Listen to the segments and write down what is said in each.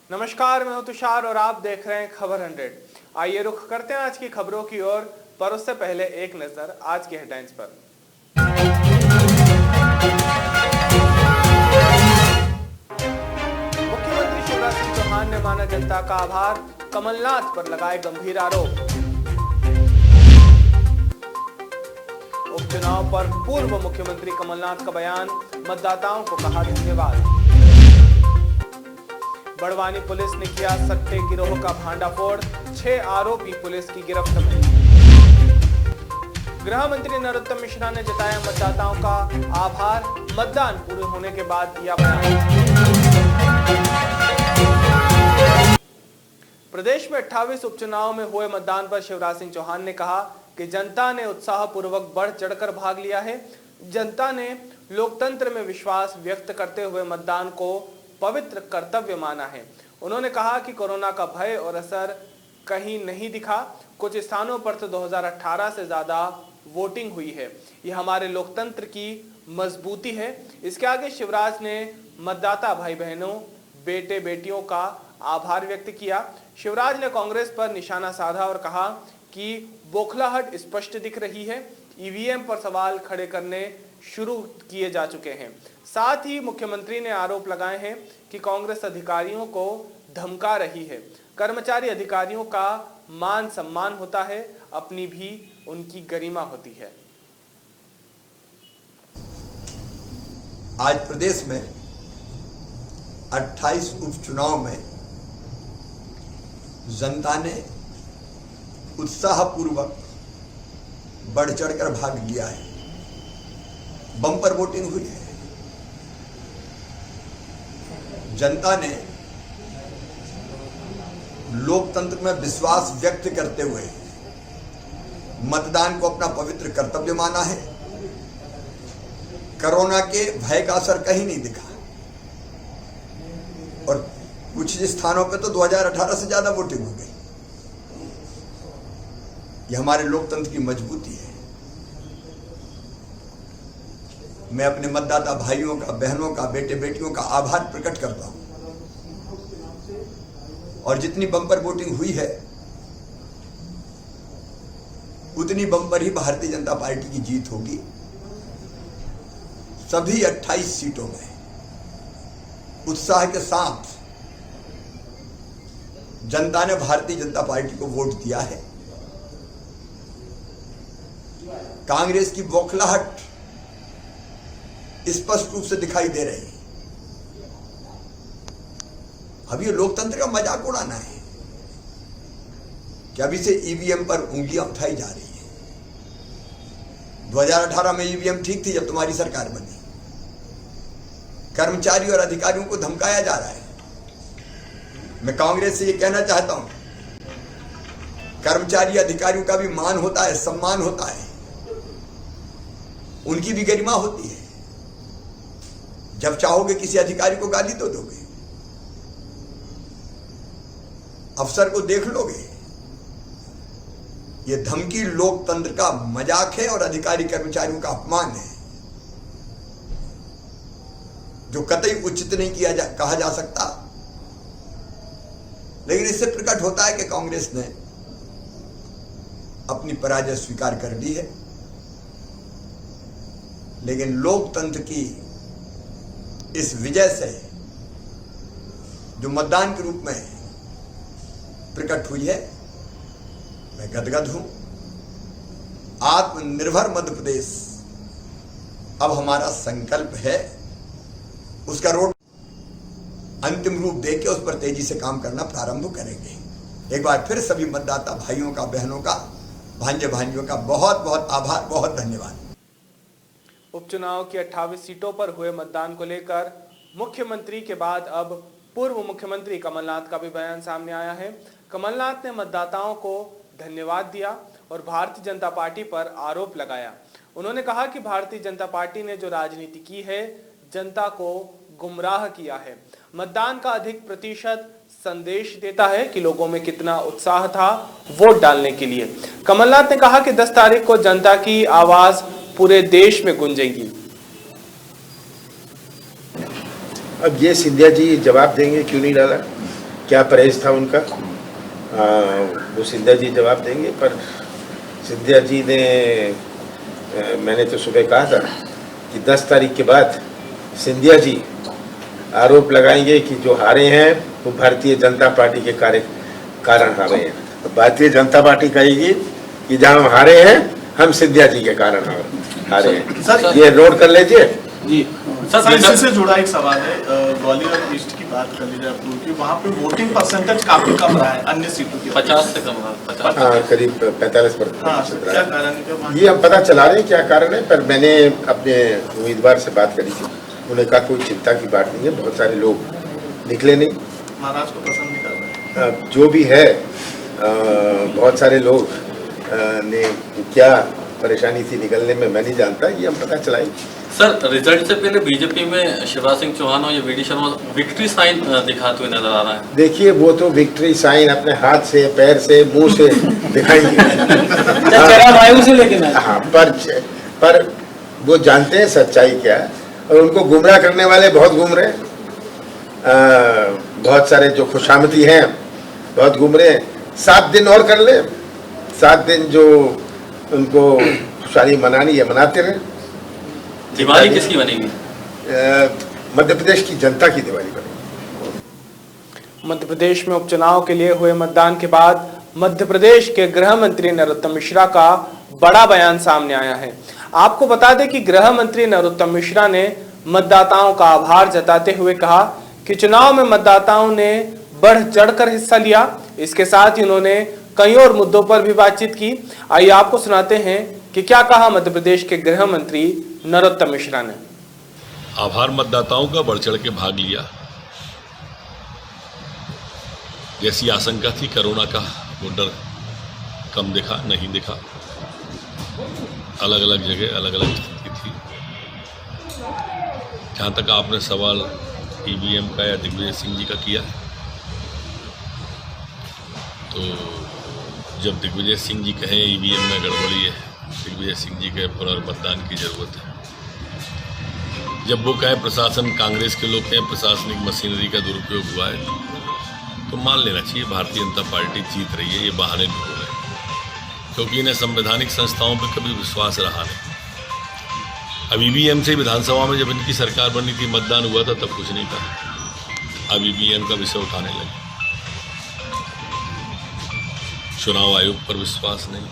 नमस्कार, मैं हूं तुषार और आप देख रहे हैं खबर 100। आइए रुख करते हैं आज की खबरों की ओर, पर उससे पहले एक नजर आज की हेडलाइंस पर। मुख्यमंत्री शिवराज सिंह चौहान ने माना जनता का आभार, कमलनाथ पर लगाए गंभीर आरोप। उपचुनाव पर पूर्व मुख्यमंत्री कमलनाथ का बयान, मतदाताओं को कहा धन्यवाद। बड़वानी पुलिस ने किया सट्टे गिरोह का भांडाफोड़, 6 आरोपी पुलिस की गिरफ्त में। गृह मंत्री नरोत्तम मिश्रा ने जताया मतदाताओं का आभार, मतदान पूरे होने के बाद दिया बयान। प्रदेश में 28 उपचुनाव में हुए मतदान पर शिवराज सिंह चौहान ने कहा कि जनता ने उत्साहपूर्वक बढ़ चढ़कर भाग लिया है। जनता ने लोकतंत्र में विश्वास व्यक्त करते हुए मतदान को पवित्र कर्तव्य माना है। उन्होंने कहा कि कोरोना का भय और असर कहीं नहीं दिखा, कुछ स्थानों पर तो 2018 से ज्यादा वोटिंग हुई है। यह हमारे लोकतंत्र की मजबूती है। इसके आगे शिवराज ने मतदाता भाई बहनों, बेटे बेटियों का आभार व्यक्त किया। शिवराज ने कांग्रेस पर निशाना साधा और कहा कि बौखलाहट स्पष्ट दिख रही है, ईवीएम पर सवाल खड़े करने शुरू किए जा चुके हैं। साथ ही मुख्यमंत्री ने आरोप लगाए हैं कि कांग्रेस अधिकारियों को धमका रही है। कर्मचारी अधिकारियों का मान सम्मान होता है, अपनी भी उनकी गरिमा होती है। आज प्रदेश में 28 उपचुनाव में जनता ने उत्साहपूर्वक बढ़ चढ़कर भाग लिया है। बम्पर वोटिंग हुई है। जनता ने लोकतंत्र में विश्वास व्यक्त करते हुए मतदान को अपना पवित्र कर्तव्य माना है। कोरोना के भय का असर कहीं नहीं दिखा और कुछ स्थानों पे तो 2018 से ज्यादा वोटिंग हो गई। यह हमारे लोकतंत्र की मजबूती है। मैं अपने मतदाता भाइयों का, बहनों का, बेटे बेटियों का आभार प्रकट करता हूं। और जितनी बम्पर वोटिंग हुई है उतनी बम्पर ही भारतीय जनता पार्टी की जीत होगी। सभी 28 सीटों में उत्साह के साथ जनता ने भारतीय जनता पार्टी को वोट दिया है। कांग्रेस की बौखलाहट स्पष्ट रूप से दिखाई दे रही है। अब ये लोकतंत्र का मजाक उड़ाना है कि अभी से ईवीएम पर उंगलियां उठाई जा रही है। 2018 में ईवीएम ठीक थी जब तुम्हारी सरकार बनी। कर्मचारी और अधिकारियों को धमकाया जा रहा है। मैं कांग्रेस से ये कहना चाहता हूं, कर्मचारी अधिकारियों का भी मान होता है, सम्मान होता है, उनकी भी गरिमा होती है। जब चाहोगे किसी अधिकारी को गाली तो दोगे, अफसर को देख लोगे। यह धमकी लोकतंत्र का मजाक है और अधिकारी कर्मचारियों का अपमान है, जो कतई उचित नहीं कहा जा सकता। लेकिन इससे प्रकट होता है कि कांग्रेस ने अपनी पराजय स्वीकार कर ली है। लेकिन लोकतंत्र की इस विजय से जो मतदान के रूप में प्रकट हुई है, मैं गदगद हूं। आत्मनिर्भर मध्य प्रदेश अब हमारा संकल्प है। उसका रोड अंतिम रूप देके उस पर तेजी से काम करना प्रारंभ करेंगे। एक बार फिर सभी मतदाता भाइयों का, बहनों का, भांजे भांजियों का बहुत बहुत आभार, बहुत धन्यवाद। उपचुनाव की 28 सीटों पर हुए मतदान को लेकर मुख्यमंत्री के बाद अब पूर्व मुख्यमंत्री कमलनाथ का भी बयान सामने आया है। कमलनाथ ने मतदाताओं को धन्यवाद दिया और भारतीय जनता पार्टी पर आरोप लगाया। उन्होंने कहा कि भारतीय जनता पार्टी ने जो राजनीति की है, जनता को गुमराह किया है। मतदान का अधिक प्रतिशत संदेश देता है कि लोगों में कितना उत्साह था वोट डालने के लिए। कमलनाथ ने कहा कि 10 तारीख को जनता की आवाज पूरे देश में गूंजेगी। अब ये सिंधिया जी जवाब देंगे क्यों नहीं डाला। क्या परहेज था उनका, वो सिंधिया जी जवाब देंगे। पर सिंधिया जी ने, मैंने तो सुबह कहा था कि 10 तारीख के बाद सिंधिया जी आरोप लगाएंगे कि जो हारे हैं वो भारतीय जनता पार्टी के कारण हारे हैं। तो भारतीय जनता पार्टी कहेगी कि जहाँ हम हारे हैं हम सिंधिया जी के कारण हारे हैं। सर, ये नोट कर लीजिए जी। सर, इसी से जुड़ा एक सवाल है, ग्वालियर ईस्ट की बात कर लीजिए आप, कि वहाँ पे वोटिंग परसेंटेज काफी कम रहा है अन्य सीटों की 50 से कम रहा, 50। हाँ, करीब 45%। हाँ, क्या कारण है? ये हम पता चला रहे हैं क्या कारण है, पर मैंने अपने उम्मीदवार से बात करी थी, उन्होंने कहा कोई चिंता की बात नहीं है, बहुत सारे लोग निकले नहीं, महाराज को पसंद नहीं कर रहे। जो भी है बहुत सारे लोग ने क्या परेशानी थी निकलने में मैं नहीं जानता, ये हम पता चलाएंगे। सर, रिजल्ट से पहले बीजेपी में शिवराज सिंह चौहान और वीडी शर्मा विक्ट्री साइन दिखाते हुए नजर आ रहा है। देखिए, वो तो विक्ट्री साइन अपने हाथ से, पैर से, मुंह से दिखाएंगे। हाँ, पर वो जानते हैं सच्चाई क्या है, और उनको गुमराह करने वाले बहुत घूम रहे हैं। बहुत सारे जो खुशामदी हैं बहुत घूम रहे हैं। 7 दिन और कर ले, 7 दिन जो उनको खुशहाली मनानी है मनाते रहे। दिवाली किसकी बनेगी? मध्य प्रदेश की जनता की दिवाली बनेगी। मध्य प्रदेश में उपचुनाव के लिए हुए मतदान के बाद मध्य प्रदेश के गृह मंत्री नरोत्तम मिश्रा का बड़ा बयान सामने आया है। आपको बता दें कि गृह मंत्री नरोत्तम मिश्रा ने मतदाताओं का आभार जताते हुए कहा कि चुनाव में मतदाताओं ने बढ़ चढ़कर हिस्सा लिया। इसके साथ ही उन्होंने कई और मुद्दों पर भी बातचीत की। आइए आपको सुनाते हैं कि क्या कहा मध्य प्रदेश के गृह मंत्री नरोत्तम मिश्रा ने। आभार मतदाताओं का बढ़ चढ़ के भाग लिया। जैसी आशंका थी कोरोना का वो डर कम दिखा, नहीं दिखा। अलग अलग जगह अलग अलग स्थिति थी। जहाँ तक आपने सवाल ईवीएम का या दिग्विजय सिंह जी का किया, तो जब दिग्विजय सिंह जी कहें ईवीएम में गड़बड़ी है, दिग्विजय सिंह जी के पुनर्मतदान की जरूरत है। जब वो कहें प्रशासन, कांग्रेस के लोग कहें प्रशासनिक मशीनरी का दुरुपयोग हुआ है, तो मान लेना चाहिए भारतीय जनता पार्टी जीत रही है। ये बहाने नहीं हो रहे, क्योंकि इन्हें संवैधानिक संस्थाओं पर कभी विश्वास रहा नहीं। अब ईवीएम से विधानसभा में जब इनकी सरकार बनी थी, मतदान हुआ था, तब कुछ नहीं था। अब ईवीएम का विषय उठाने लगे। चुनाव आयोग पर विश्वास नहीं,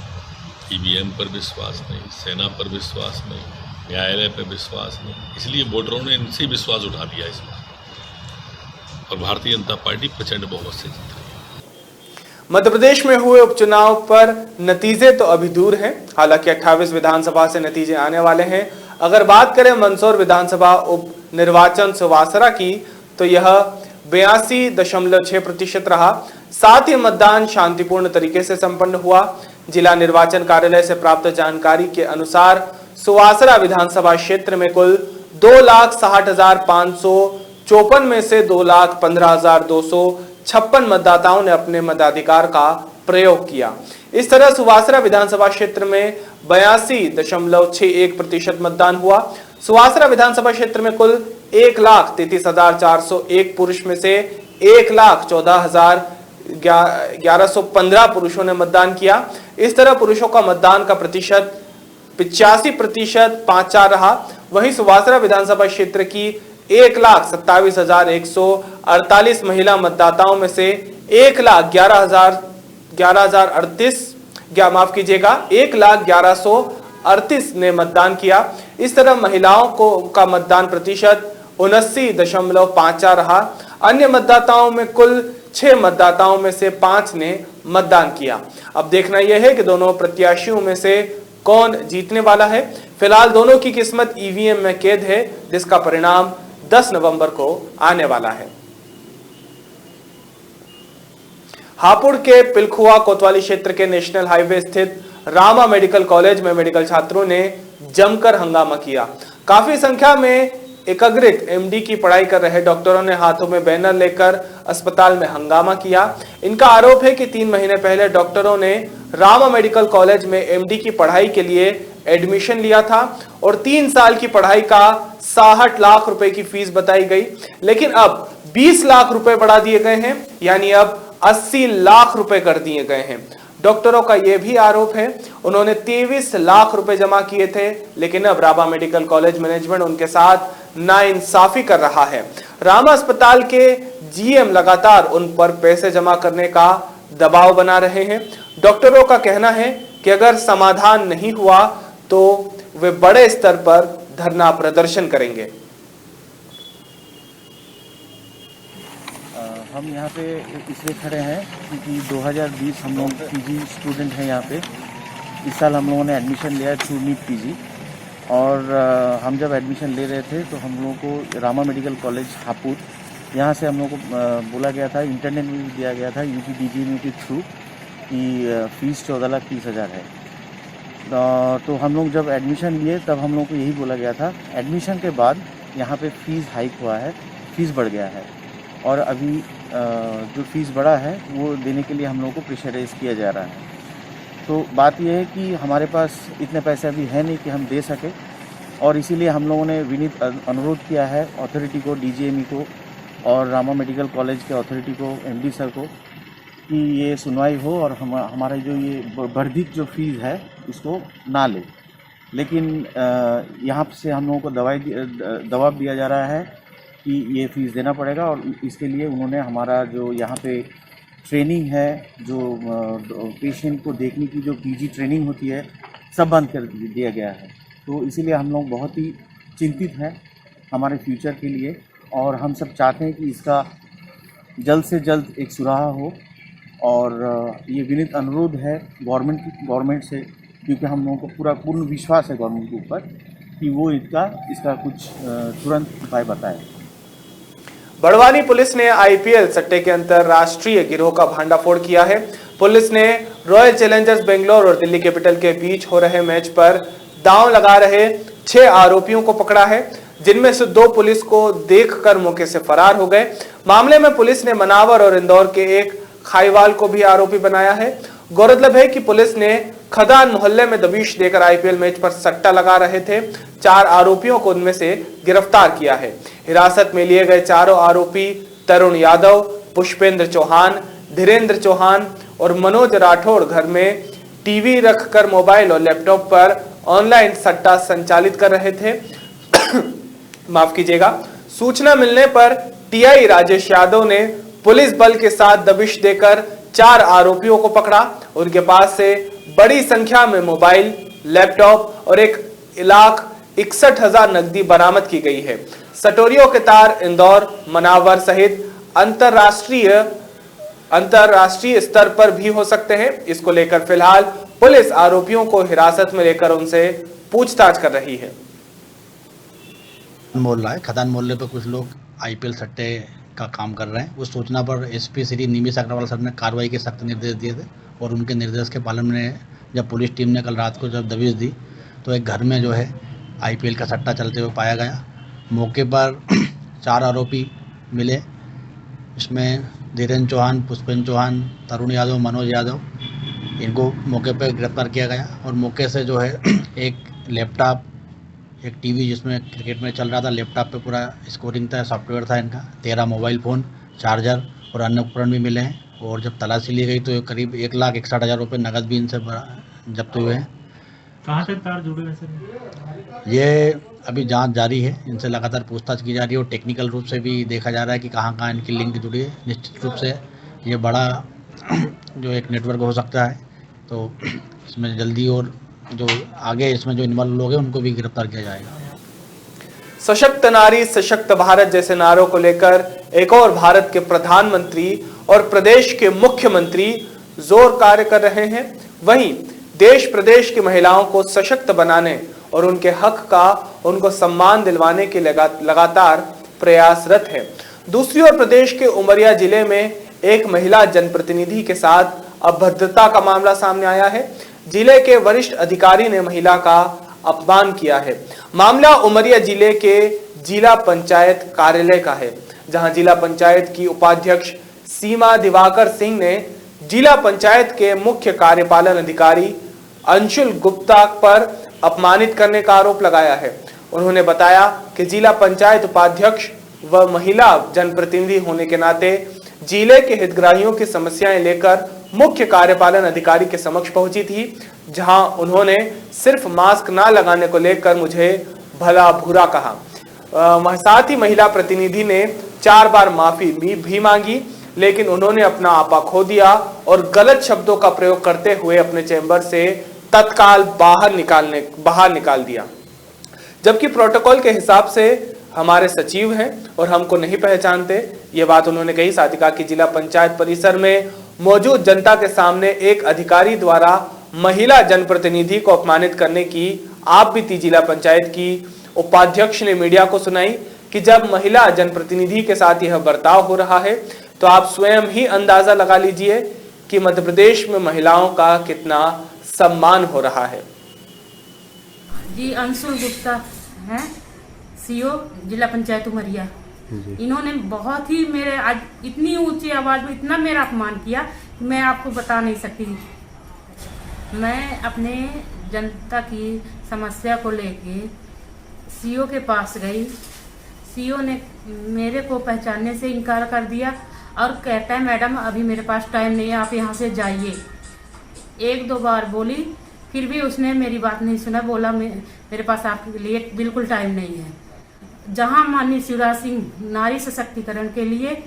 ईवीएम पर विश्वास नहीं, सेना पर विश्वास नहीं, न्यायालय पर विश्वास नहीं, इसलिए वोटरों ने इनसे विश्वास उठा दिया इस बार, और भारतीय जनता पार्टी प्रचंड बहुमत से जीत रही है। मध्य प्रदेश में हुए उपचुनाव पर नतीजे तो अभी दूर हैं। हालांकि 28 विधानसभा से नतीजे आने वाले हैं। अगर बात करें मंदसौर विधानसभा उप निर्वाचन सुवासरा की, तो यह 82.6% रहा। साथ ही मतदान शांतिपूर्ण तरीके से संपन्न हुआ। जिला निर्वाचन कार्यालय से प्राप्त जानकारी के अनुसार सुवासरा विधानसभा क्षेत्र में कुल 2,60,554 में से 2,15,256 मतदाताओं ने अपने मताधिकार का प्रयोग किया। इस तरह सुवासरा विधानसभा क्षेत्र में 82.61% मतदान हुआ। सुवासरा विधानसभा क्षेत्र में कुल 1,33,401 पुरुष में से 1,14,1115 पुरुषों ने मतदान किया। इस तरह पुरुषों का मतदान का प्रतिशत 85.54 रहा। वहीं सुवासरा विधानसभा क्षेत्र की 1,27,148 महिला मतदाताओं में से 1,11,38 ने मतदान किया। इस तरह महिलाओं का मतदान प्रतिशत 79.54 रहा। अन्य मतदाताओं में कुल 6 मतदाताओं में से 5 ने मतदान किया। अब देखना यह है कि दोनों प्रत्याशियों में से कौन जीतने वाला है। फिलहाल दोनों की किस्मत ईवीएम में कैद है, जिसका परिणाम 10 नवंबर को आने वाला है। हापुड़ के पिलखुआ कोतवाली क्षेत्र के नेशनल हाईवे स्थित रामा मेडिकल कॉलेज में मेडिकल छात्रों ने जमकर हंगामा किया। काफी संख्या में एकत्रित एमडी की पढ़ाई कर रहे डॉक्टरों ने हाथों में बैनर लेकर अस्पताल में हंगामा किया। इनका आरोप है कि 3 महीने पहले डॉक्टरों ने रामा मेडिकल कॉलेज में एमडी की पढ़ाई के लिए एडमिशन लिया था और 3 साल की पढ़ाई का 60 लाख रुपए की फीस बताई गई, लेकिन अब 20 लाख रुपए बढ़ा दिए गए हैं, यानी अब 80 लाख रुपए कर दिए गए हैं। डॉक्टरों का यह भी आरोप है उन्होंने 23 लाख रुपए जमा किए थे, लेकिन अब रामा मेडिकल कॉलेज मैनेजमेंट उनके साथ नाइंसाफी कर रहा है। रामा अस्पताल के जीएम लगातार उन पर पैसे जमा करने का दबाव बना रहे हैं। डॉक्टरों का कहना है कि अगर समाधान नहीं हुआ तो वे बड़े स्तर पर धरना प्रदर्शन करेंगे। हम यहाँ पे इसलिए खड़े हैं क्योंकि 2020 हम लोग पीजी स्टूडेंट हैं यहाँ पे। इस साल हम लोगों ने एडमिशन लिया है थ्रू नीट पीजी, और हम जब एडमिशन ले रहे थे तो हम लोगों को रामा मेडिकल कॉलेज हापुड़ यहाँ से हम लोग को बोला गया था, इंटरनेट में भी दिया गया था यूपी डीजीएमयू के थ्रू कि फीस 14,30,000 है। तो हम लोग जब एडमिशन लिए तब हम लोग को यही बोला गया था। एडमिशन के बाद यहाँ पे फ़ीस हाइक हुआ है, फ़ीस बढ़ गया है, और अभी जो फ़ीस बढ़ा है वो देने के लिए हम लोगों को प्रेशराइज किया जा रहा है। तो बात यह है कि हमारे पास इतने पैसे अभी है नहीं कि हम दे सकें, और इसीलिए हम लोगों ने विनीत अनुरोध किया है अथॉरिटी को, डीजीएमई को और रामा मेडिकल कॉलेज के अथॉरिटी को, एमडी सर को, कि ये सुनवाई हो और हमारा जो ये वर्धित जो फीस है इसको ना ले। लेकिन यहाँ से हम लोगों को दबाव दिया जा रहा है कि ये फ़ीस देना पड़ेगा, और इसके लिए उन्होंने हमारा जो यहाँ पे ट्रेनिंग है, जो पेशेंट को देखने की जो पीजी ट्रेनिंग होती है, सब बंद कर दिया गया है। तो इसीलिए हम लोग बहुत ही चिंतित हैं हमारे फ्यूचर के लिए, और हम सब चाहते हैं कि इसका जल्द से जल्द एक सुराहा हो। और ये विनीत अनुरोध है गवर्नमेंट से, क्योंकि हम लोगों को पूर्ण विश्वास है गवर्नमेंट के ऊपर कि वो इसका कुछ तुरंत उपाय बताए। बड़वानी पुलिस ने आईपीएल सट्टे के अंतरराष्ट्रीय गिरोह का भांडाफोड़ किया है। पुलिस ने रॉयल चैलेंजर्स बेंगलोर और दिल्ली कैपिटल के बीच हो रहे मैच पर दांव लगा रहे 6 आरोपियों को पकड़ा है, जिनमें से 2 पुलिस को देखकर मौके से फरार हो गए। मामले में पुलिस ने मनावर और इंदौर के एक खाईवाल को भी आरोपी बनाया है। गौरतलब है कि पुलिस ने खदान मोहल्ले में दबिश देकर आईपीएल मैच पर सट्टा लगा रहे थे 4 आरोपियों को उनमें से गिरफ्तार किया है। हिरासत में लिए गए चारों आरोपी तरुण यादव, पुष्पेंद्र चौहान, धीरेन्द्र चौहान और मनोज राठौड़ घर में टीवी रखकर मोबाइल और लैपटॉप पर ऑनलाइन सट्टा संचालित कर रहे थे। माफ कीजिएगा। सूचना मिलने पर टीआई राजेश यादव ने पुलिस बल के साथ दबिश देकर 4 आरोपियों को पकड़ा। उनके पास से बड़ी संख्या में मोबाइल, लैपटॉप और 1,61,000 नकदी बरामद की गई है। सटोरियों के तार इंदौर, मनावर सहित अंतरराष्ट्रीय स्तर पर भी हो सकते हैं। इसको लेकर फिलहाल पुलिस आरोपियों को हिरासत में लेकर उनसे पूछताछ कर रही है। मोहल्ला है, खदान मोहल्ले पर कुछ लोग आईपीएल सट्टे का काम कर रहे हैं। उस सूचना पर एसपी श्री निमिष अग्रवाल साहब ने कार्रवाई के सख्त निर्देश दिए थे, और उनके निर्देश के पालन में जब पुलिस टीम ने कल रात को जब दबिश दी तो एक घर में जो है आईपीएल का सट्टा चलते हुए पाया गया। मौके पर 4 आरोपी मिले। इसमें धीरेन्द्र चौहान, पुष्पेंद्र चौहान, तरुण यादव, मनोज यादव, इनको मौके पर गिरफ्तार किया गया। और मौके से जो है एक लैपटॉप, एक टीवी जिसमें क्रिकेट में चल रहा था, लैपटॉप पे पूरा स्कोरिंग था, सॉफ्टवेयर था इनका, 13 मोबाइल फ़ोन, चार्जर और अन्य उपकरण भी मिले हैं। और जब तलाशी ली गई तो करीब 1,61,000 रुपये नकद भी इनसे जब्त हुए हैं। कहाँ से तार जुड़े हैं सर? ये अभी जांच जारी है, इनसे लगातार पूछताछ की जा रही है, और टेक्निकल रूप से भी देखा जा रहा है कि कहाँ इनकी लिंक जुड़ी है। निश्चित रूप से ये बड़ा जो एक नेटवर्क हो सकता है, तो इसमें जल्दी और जो आगे इसमें जो इन्वॉल्व लोग हैं उनको भी गिरफ्तार किया जाएगा। सशक्त नारी सशक्त भारत जैसे नारों को लेकर एक और भारत के प्रधानमंत्री और प्रदेश के मुख्यमंत्री जोर कार्य कर रहे हैं। वहीं देश प्रदेश की महिलाओं को सशक्त बनाने और उनके हक का उनको सम्मान दिलवाने के लगातार प्रयासरत है। दूसरी ओर प्रदेश के उमरिया जिले में एक महिला जनप्रतिनिधि के साथ अभद्रता का मामला सामने आया है। जिले के वरिष्ठ अधिकारी ने महिला का अपमान किया है। मामला उमरिया जिले के जिला पंचायत कार्यालय का है, जहां जिला पंचायत की उपाध्यक्ष सीमा दिवाकर सिंह ने जिला पंचायत के मुख्य कार्यपालन अधिकारी अंशुल गुप्ता पर अपमानित करने का आरोप लगाया है। उन्होंने बताया कि जिला पंचायत उपाध्यक्ष व महिला जनप्रतिनिधि होने के नाते जिले के हितग्राहियों की समस्याएं लेकर मुख्य कार्यपालन अधिकारी के समक्ष पहुंची थी, जहां उन्होंने सिर्फ मास्क ना लगाने को लेकर मुझे भला बुरा कहा। साथ ही महिला प्रतिनिधि ने 4 बार माफी भी मांगी, लेकिन उन्होंने अपना आपा खो दिया और गलत शब्दों का प्रयोग करते हुए अपने चैम्बर से तत्काल बाहर निकाल दिया। जबकि प्रोटोकॉल के हिसाब से हमारे सचिव हैं और हमको नहीं पहचानते, ये बात उन्होंने कही। साथ ही कहा कि जिला पंचायत परिसर में मौजूद जनता के सामने एक अधिकारी द्वारा महिला जनप्रतिनिधि को अपमानित करने की आप बीती जिला पंचायत की उपाध्यक्ष ने मीडिया को सुनाई कि जब महिला जनप्रतिनिधि के साथ यह बर्ताव हो रहा है तो आप स्वयं ही अंदाजा लगा लीजिए कि मध्य प्रदेश में महिलाओं का कितना सम्मान हो रहा है। जी, अंशुल गुप्ता हैं, सीओ जिला पंचायत उमरिया। इन्होंने बहुत ही मेरे आज इतनी ऊंची आवाज में इतना मेरा अपमान किया कि मैं आपको बता नहीं सकती। मैं अपने जनता की समस्या को लेके सीओ के पास गई। सीओ ने मेरे को पहचानने से इनकार कर दिया और कहता है मैडम अभी मेरे पास टाइम नहीं है, आप यहाँ से जाइए। 1-2 बार बोली, फिर भी उसने मेरी बात नहीं सुना, बोला मेरे पास आपके लिए बिल्कुल टाइम नहीं है। जहाँ माननीय शिवराज सिंह नारी सशक्तिकरण के लिए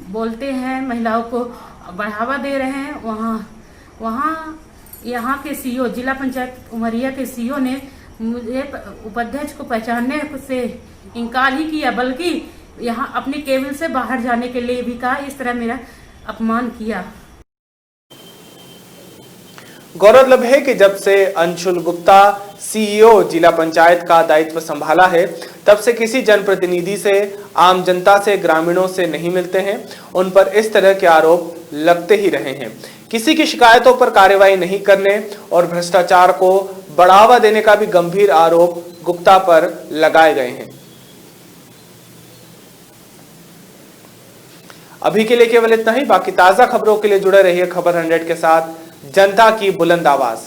बोलते हैं, महिलाओं को बढ़ावा दे रहे हैं, वहाँ यहाँ के सीओ जिला पंचायत उमरिया के सीओ ने मुझे उपाध्यक्ष को पहचानने से इनकार ही किया, बल्कि यहाँ अपनी केबिन से बाहर जाने के लिए भी कहा। इस तरह मेरा अपमान किया। गौरतलब है कि जब से अंशुल गुप्ता सीईओ जिला पंचायत का दायित्व संभाला है, तब से किसी जनप्रतिनिधि से, आम जनता से, ग्रामीणों से नहीं मिलते हैं। उन पर इस तरह के आरोप लगते ही रहे हैं। किसी की शिकायतों पर कार्रवाई नहीं करने और भ्रष्टाचार को बढ़ावा देने का भी गंभीर आरोप गुप्ता पर लगाए गए हैं। अभी के लिए केवल इतना ही। बाकी ताजा खबरों के लिए जुड़े रहिए खबर 100 के साथ, जनता की बुलंद आवाज।